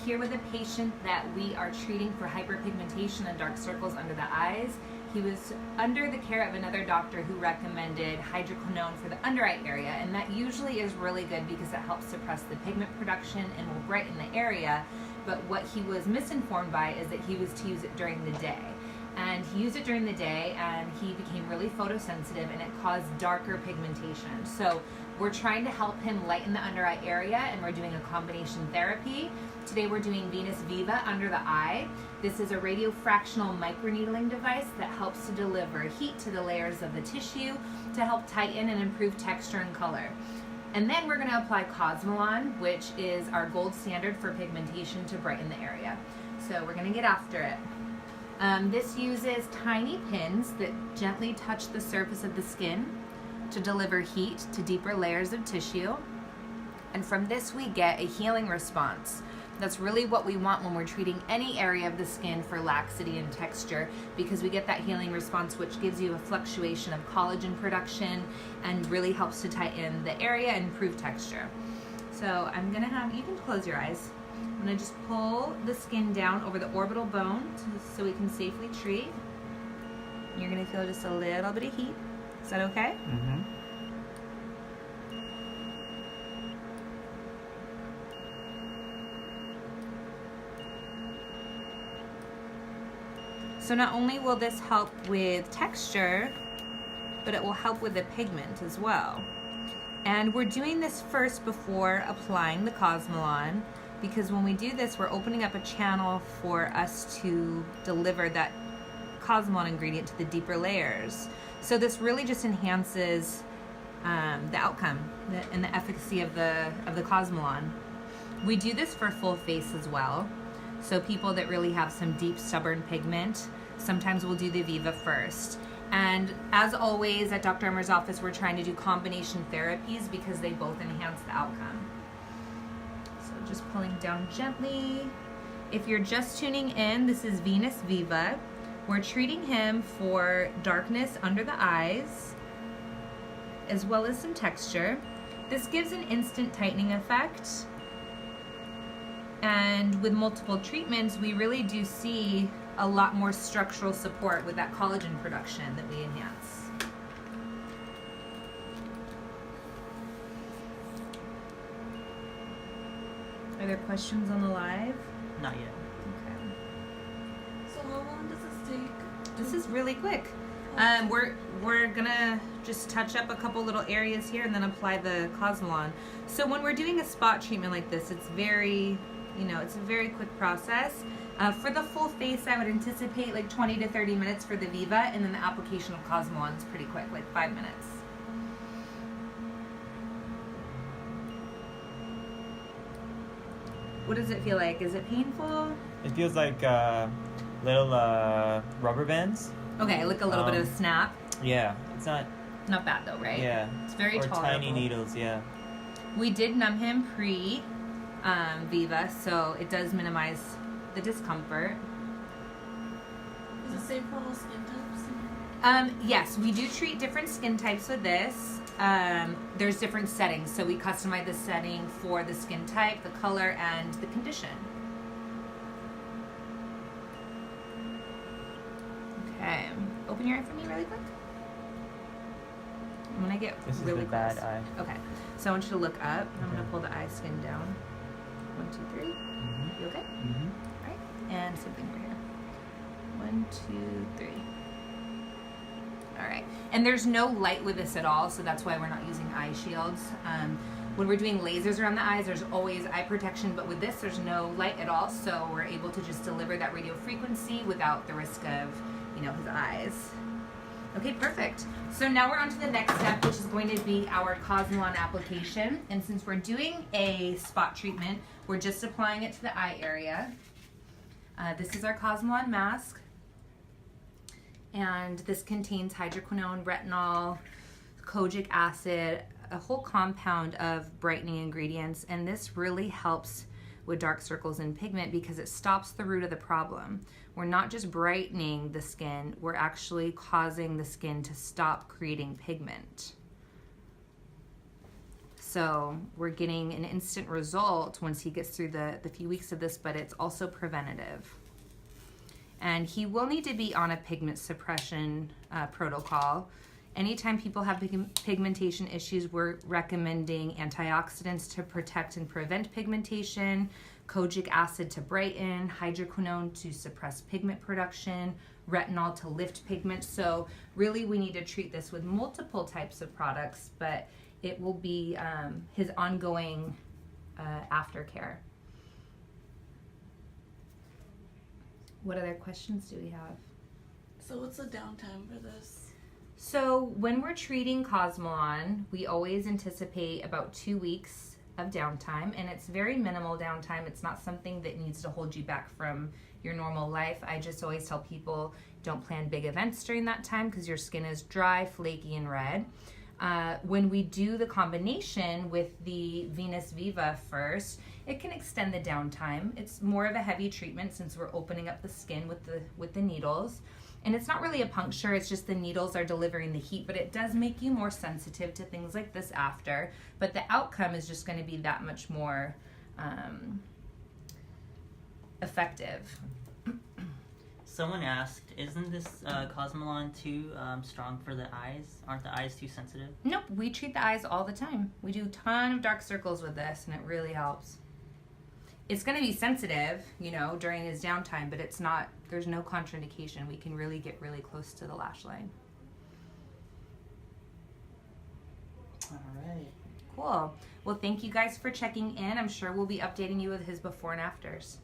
here with a patient that we are treating for hyperpigmentation and dark circles under the eyes. He was under the care of another doctor who recommended hydroquinone for the under eye area, and that usually is really good because it helps suppress the pigment production and will brighten the area. But what he was misinformed by is that he was to use it during the day. And he used it during the day and he became really photosensitive, and it caused darker pigmentation. So we're trying to help him lighten the under eye area, and we're doing a combination therapy. Today we're doing Venus Viva under the eye. This is a radiofractional microneedling device that helps to deliver heat to the layers of the tissue to help tighten and improve texture and color. And then we're going to apply Cosmelan, which is our gold standard for pigmentation, to brighten the area. So we're going to get after it. This uses tiny pins that gently touch the surface of the skin to deliver heat to deeper layers of tissue. And from this we get a healing response. That's really what we want when we're treating any area of the skin for laxity and texture, because we get that healing response, which gives you a fluctuation of collagen production and really helps to tighten the area and improve texture. So I'm gonna have, you can close your eyes. I'm gonna just pull the skin down over the orbital bone so we can safely treat. You're gonna feel just a little bit of heat. Is that okay? Mm-hmm. So not only will this help with texture, but it will help with the pigment as well. And we're doing this first before applying the Cosmelan, because when we do this, we're opening up a channel for us to deliver that Cosmelan ingredient to the deeper layers. So this really just enhances the outcome and the efficacy of the Cosmelan. We do this for full face as well. So people that really have some deep stubborn pigment, sometimes we'll do the Viva first. And as always at Dr. Emer's office, we're trying to do combination therapies because they both enhance the outcome. So just pulling down gently. If you're just tuning in, this is Venus Viva. We're treating him for darkness under the eyes, as well as some texture. This gives an instant tightening effect. And with multiple treatments, we really do see a lot more structural support with that collagen production that we enhance. Are there questions on the live? Not yet. Okay. So how long does this take? This is really quick. We're gonna just touch up a couple little areas here and then apply the Cosmelan. So when we're doing a spot treatment like this, it's very, it's a very quick process. For the full face, I would anticipate like 20 to 30 minutes for the Viva, and then the application of Cosmelan is pretty quick, like 5 minutes. What does it feel like? Is it painful? It feels like little rubber bands. Okay, like a little bit of a snap. Yeah, it's not bad though, right? Yeah. It's very or tolerable. tiny needles, yeah. We did numb him pre Viva, so it does minimize the discomfort. Is it safe for all skin types? Yes, we do treat different skin types with this. There's different settings, so we customize the setting for the skin type, the color, and the condition. Okay, open your eye for me really quick. I'm gonna get This really is the close. bad eye. Okay, so I want you to look up. I'm Okay. gonna pull the eye skin down. 1, 2, 3. Mm-hmm. You okay? Mm-hmm. All right, and same thing over here. 1, 2, 3. All right, and there's no light with this at all, so that's why we're not using eye shields. When we're doing lasers around the eyes, there's always eye protection, but with this, there's no light at all, so we're able to just deliver that radio frequency without the risk of, his eyes. Okay, perfect. So now we're on to the next step, which is going to be our Cosmelan application. And since we're doing a spot treatment, we're just applying it to the eye area. This is our Cosmelan mask. And this contains hydroquinone, retinol, kojic acid, a whole compound of brightening ingredients. And this really helps with dark circles and pigment because it stops the root of the problem. We're not just brightening the skin, we're actually causing the skin to stop creating pigment. So we're getting an instant result once he gets through the few weeks of this, but it's also preventative. And he will need to be on a pigment suppression protocol. Anytime people have pigmentation issues, we're recommending antioxidants to protect and prevent pigmentation, kojic acid to brighten, hydroquinone to suppress pigment production, retinol to lift pigment. So really we need to treat this with multiple types of products, but it will be his ongoing aftercare. What other questions do we have? So what's the downtime for this? So when we're treating Cosmolon, we always anticipate about 2 weeks of downtime, and it's very minimal downtime. It's not something that needs to hold you back from your normal life. I just always tell people don't plan big events during that time because your skin is dry, flaky, and red. When we do the combination with the Venus Viva first, it can extend the downtime. It's more of a heavy treatment since we're opening up the skin with the needles. And it's not really a puncture, it's just the needles are delivering the heat, but it does make you more sensitive to things like this after. But the outcome is just going to be that much more effective. Someone asked, isn't this Cosmolon too strong for the eyes? Aren't the eyes too sensitive? Nope, we treat the eyes all the time. We do a ton of dark circles with this, and it really helps. It's going to be sensitive, you know, during his downtime, but it's not, there's no contraindication. We can really get really close to the lash line. All right. Cool. Well, thank you guys for checking in. I'm sure we'll be updating you with his before and afters.